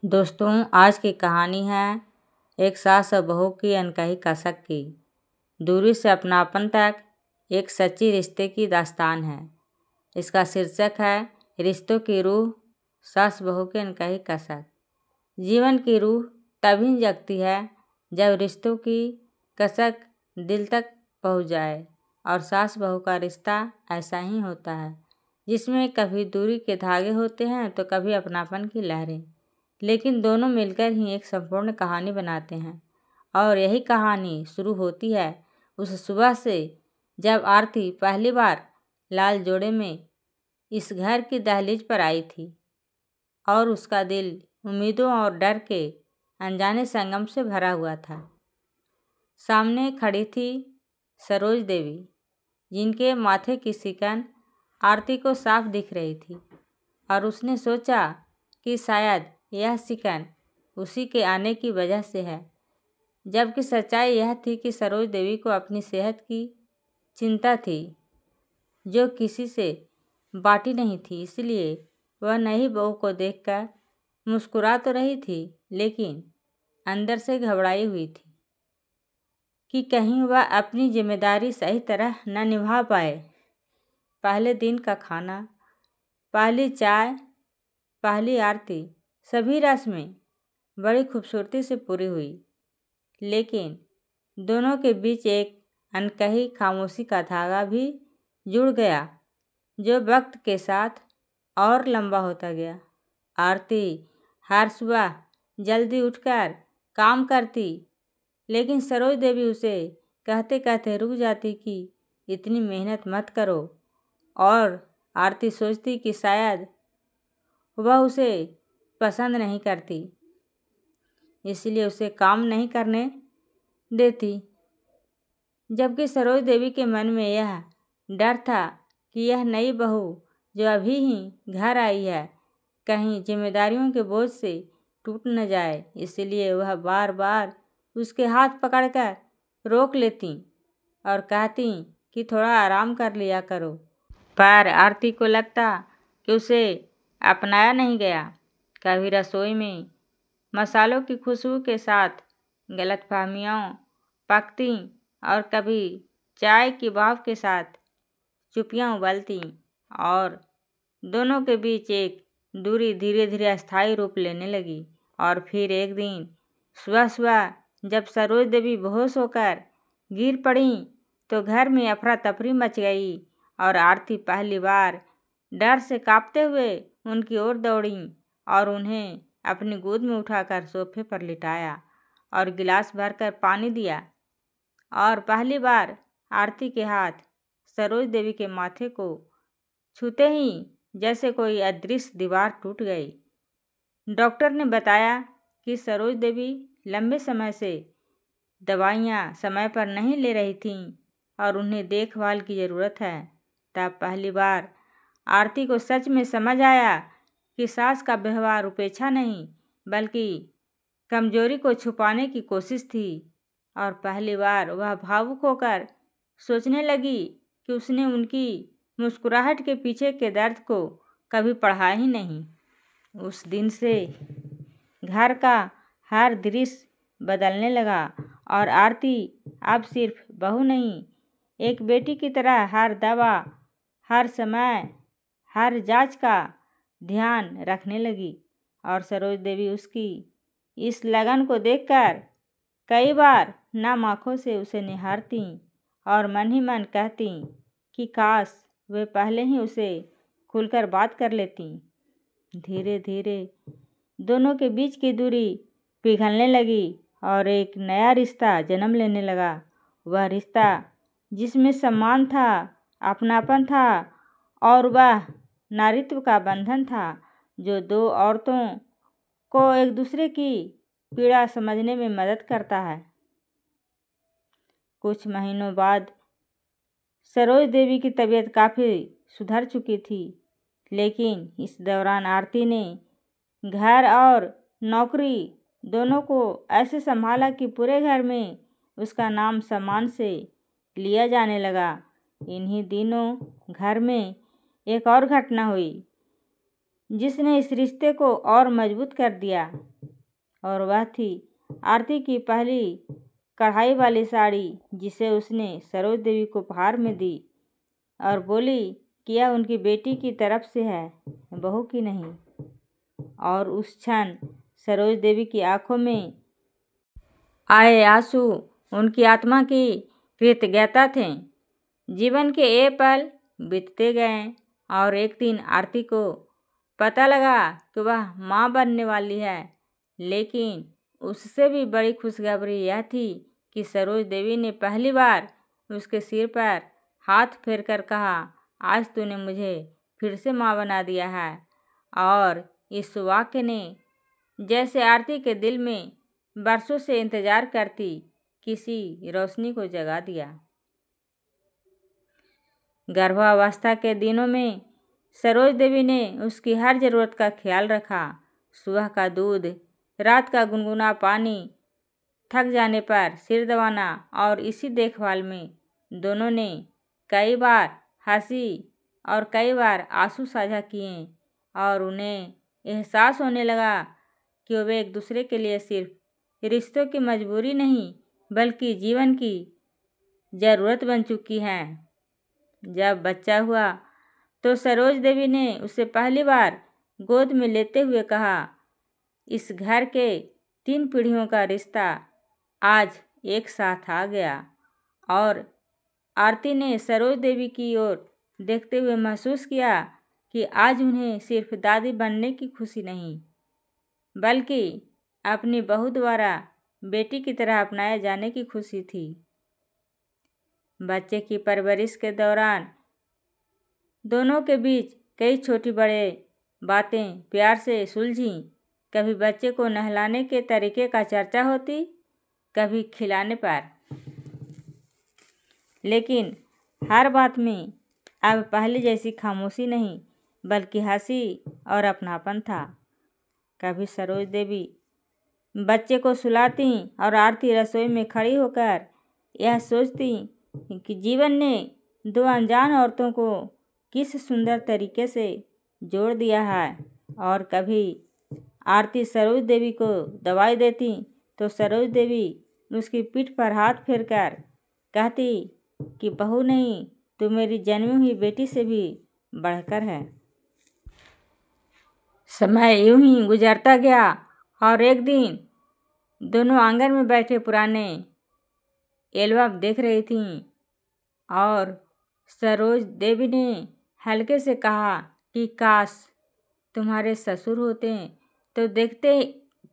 दोस्तों, आज की कहानी है एक सास और बहू की अनकही कसक की। दूरी से अपनापन तक एक सच्ची रिश्ते की दास्तान है। इसका शीर्षक है रिश्तों की रूह, सास बहू की अनकही कसक। जीवन की रूह तभी जगती है जब रिश्तों की कसक दिल तक पहुंच जाए, और सास बहू का रिश्ता ऐसा ही होता है, जिसमें कभी दूरी के धागे होते हैं तो कभी अपनापन की लहरें, लेकिन दोनों मिलकर ही एक संपूर्ण कहानी बनाते हैं। और यही कहानी शुरू होती है उस सुबह से जब आरती पहली बार लाल जोड़े में इस घर की दहलीज पर आई थी, और उसका दिल उम्मीदों और डर के अनजाने संगम से भरा हुआ था। सामने खड़ी थी सरोज देवी, जिनके माथे की सिकन आरती को साफ दिख रही थी, और उसने सोचा कि शायद यह सिकन उसी के आने की वजह से है, जबकि सच्चाई यह थी कि सरोज देवी को अपनी सेहत की चिंता थी, जो किसी से बांटी नहीं थी। इसलिए वह नई बहू को देखकर मुस्कुरा तो रही थी, लेकिन अंदर से घबराई हुई थी कि कहीं वह अपनी जिम्मेदारी सही तरह न निभा पाए। पहले दिन का खाना, पहली चाय, पहली आरती, सभी रस्में बड़ी खूबसूरती से पूरी हुई, लेकिन दोनों के बीच एक अनकही खामोशी का धागा भी जुड़ गया, जो वक्त के साथ और लंबा होता गया। आरती हर सुबह जल्दी उठकर काम करती, लेकिन सरोज देवी उसे कहते कहते रुक जाती कि इतनी मेहनत मत करो, और आरती सोचती कि शायद वह उसे पसंद नहीं करती, इसलिए उसे काम नहीं करने देती। जबकि सरोज देवी के मन में यह डर था कि यह नई बहू जो अभी ही घर आई है, कहीं जिम्मेदारियों के बोझ से टूट न जाए। इसलिए वह बार बार उसके हाथ पकड़कर रोक लेती और कहती कि थोड़ा आराम कर लिया करो। पर आरती को लगता कि उसे अपनाया नहीं गया। कभी रसोई में मसालों की खुशबू के साथ गलतफहमियाँ पकती, और कभी चाय की भाप के साथ चुप्पियाँ उबलती, और दोनों के बीच एक दूरी धीरे धीरे अस्थायी रूप लेने लगी। और फिर एक दिन सुबह सुबह जब सरोज देवी बेहोश होकर गिर पड़ी, तो घर में अफरा तफरी मच गई, और आरती पहली बार डर से कांपते हुए उनकी ओर दौड़ी और उन्हें अपनी गोद में उठाकर सोफे पर लिटाया और गिलास भरकर पानी दिया। और पहली बार आरती के हाथ सरोज देवी के माथे को छूते ही जैसे कोई अदृश्य दीवार टूट गई। डॉक्टर ने बताया कि सरोज देवी लंबे समय से दवाइयाँ समय पर नहीं ले रही थीं और उन्हें देखभाल की ज़रूरत है। तब पहली बार आरती को सच में समझ आया कि सास का व्यवहार उपेक्षा नहीं, बल्कि कमजोरी को छुपाने की कोशिश थी। और पहली बार वह भावुक होकर सोचने लगी कि उसने उनकी मुस्कुराहट के पीछे के दर्द को कभी पढ़ा ही नहीं। उस दिन से घर का हर दृश्य बदलने लगा, और आरती अब सिर्फ बहू नहीं, एक बेटी की तरह हर दवा, हर समय, हर जांच का ध्यान रखने लगी। और सरोज देवी उसकी इस लगन को देखकर कई बार नम आँखों से उसे निहारती और मन ही मन कहती कि काश वे पहले ही उसे खुलकर बात कर लेती। धीरे धीरे दोनों के बीच की दूरी पिघलने लगी और एक नया रिश्ता जन्म लेने लगा। वह रिश्ता जिसमें सम्मान था, अपनापन था, और वह नारीत्व का बंधन था, जो दो औरतों को एक दूसरे की पीड़ा समझने में मदद करता है। कुछ महीनों बाद सरोज देवी की तबीयत काफ़ी सुधर चुकी थी, लेकिन इस दौरान आरती ने घर और नौकरी दोनों को ऐसे संभाला कि पूरे घर में उसका नाम सम्मान से लिया जाने लगा। इन्हीं दिनों घर में एक और घटना हुई जिसने इस रिश्ते को और मजबूत कर दिया। और वह थी आरती की पहली कढ़ाई वाली साड़ी, जिसे उसने सरोज देवी को उपहार में दी और बोली कि यह उनकी बेटी की तरफ से है, बहू की नहीं। और उस क्षण सरोज देवी की आंखों में आए आंसू उनकी आत्मा की कृतज्ञता थे। जीवन के ये पल बीतते गए और एक दिन आरती को पता लगा कि वह माँ बनने वाली है, लेकिन उससे भी बड़ी खुशखबरी यह थी कि सरोज देवी ने पहली बार उसके सिर पर हाथ फेर कर कहा, आज तूने मुझे फिर से माँ बना दिया है। और इस वाक्य ने जैसे आरती के दिल में बरसों से इंतजार करती किसी रोशनी को जगा दिया। गर्भावस्था के दिनों में सरोज देवी ने उसकी हर ज़रूरत का ख्याल रखा। सुबह का दूध, रात का गुनगुना पानी, थक जाने पर सिर दबाना, और इसी देखभाल में दोनों ने कई बार हंसी और कई बार आंसू साझा किए और उन्हें एहसास होने लगा कि वे एक दूसरे के लिए सिर्फ रिश्तों की मजबूरी नहीं बल्कि जीवन की ज़रूरत बन चुकी हैं। जब बच्चा हुआ तो सरोज देवी ने उसे पहली बार गोद में लेते हुए कहा, इस घर के 3 पीढ़ियों का रिश्ता आज एक साथ आ गया। और आरती ने सरोज देवी की ओर देखते हुए महसूस किया कि आज उन्हें सिर्फ दादी बनने की खुशी नहीं बल्कि अपनी बहू द्वारा बेटी की तरह अपनाए जाने की खुशी थी। बच्चे की परवरिश के दौरान दोनों के बीच कई छोटी बड़े बातें प्यार से सुलझी। कभी बच्चे को नहलाने के तरीके का चर्चा होती, कभी खिलाने पर, लेकिन हर बात में अब पहले जैसी खामोशी नहीं बल्कि हंसी और अपनापन था। कभी सरोज देवी बच्चे को सुलाती और आरती रसोई में खड़ी होकर यह सोचती कि जीवन ने 2 अनजान औरतों को किस सुंदर तरीके से जोड़ दिया है। और कभी आरती सरोज देवी को दवाई देती तो सरोज देवी उसकी पीठ पर हाथ फेरकर कहती कि बहू नहीं, तू मेरी जन्मी हुई बेटी से भी बढ़कर है। समय यूं ही गुजरता गया और एक दिन दोनों आंगन में बैठे पुराने एल्बम देख रही थीं और सरोज देवी ने हल्के से कहा कि काश तुम्हारे ससुर होते तो देखते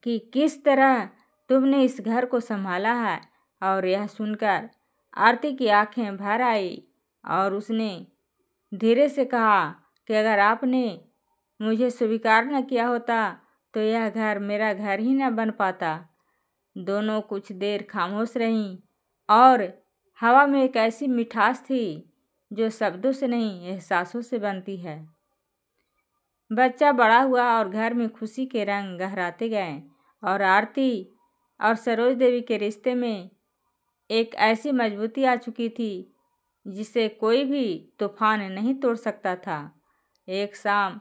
कि किस तरह तुमने इस घर को संभाला है। और यह सुनकर आरती की आंखें भर आई और उसने धीरे से कहा कि अगर आपने मुझे स्वीकार न किया होता तो यह घर मेरा घर ही न बन पाता। दोनों कुछ देर खामोश रहीं और हवा में एक ऐसी मिठास थी जो शब्दों से नहीं एहसासों से बनती है। बच्चा बड़ा हुआ और घर में खुशी के रंग गहराते गए और आरती और सरोज देवी के रिश्ते में एक ऐसी मजबूती आ चुकी थी जिसे कोई भी तूफान नहीं तोड़ सकता था। एक शाम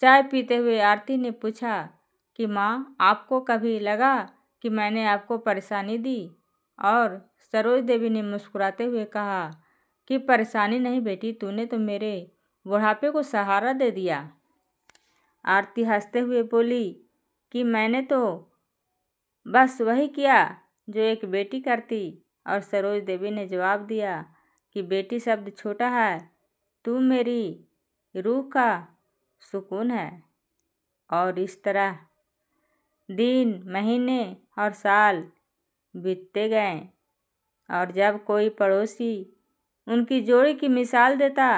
चाय पीते हुए आरती ने पूछा कि माँ, आपको कभी लगा कि मैंने आपको परेशानी दी? और सरोज देवी ने मुस्कुराते हुए कहा कि परेशानी नहीं बेटी, तूने तो मेरे बुढ़ापे को सहारा दे दिया। आरती हंसते हुए बोली कि मैंने तो बस वही किया जो एक बेटी करती। और सरोज देवी ने जवाब दिया कि बेटी शब्द छोटा है, तू मेरी रूह का सुकून है। और इस तरह दिन, महीने और साल बीतते गए और जब कोई पड़ोसी उनकी जोड़ी की मिसाल देता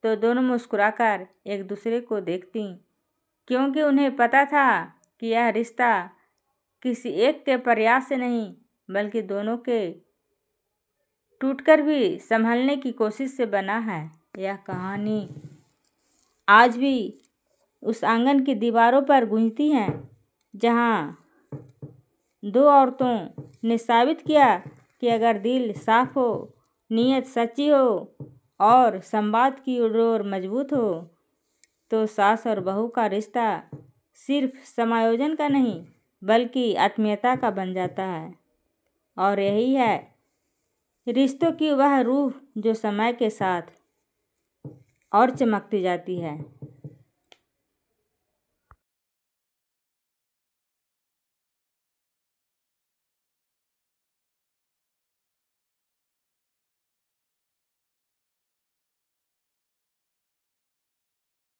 तो दोनों मुस्कुराकर एक दूसरे को देखती, क्योंकि उन्हें पता था कि यह रिश्ता किसी एक के प्रयास से नहीं बल्कि दोनों के टूटकर भी संभलने की कोशिश से बना है। यह कहानी आज भी उस आंगन की दीवारों पर गूंजती है जहाँ 2 औरतों ने साबित किया कि अगर दिल साफ हो, नीयत सच्ची हो और संवाद की डोर मजबूत हो तो सास और बहू का रिश्ता सिर्फ समायोजन का नहीं बल्कि आत्मीयता का बन जाता है। और यही है रिश्तों की वह रूह जो समय के साथ और चमकती जाती है।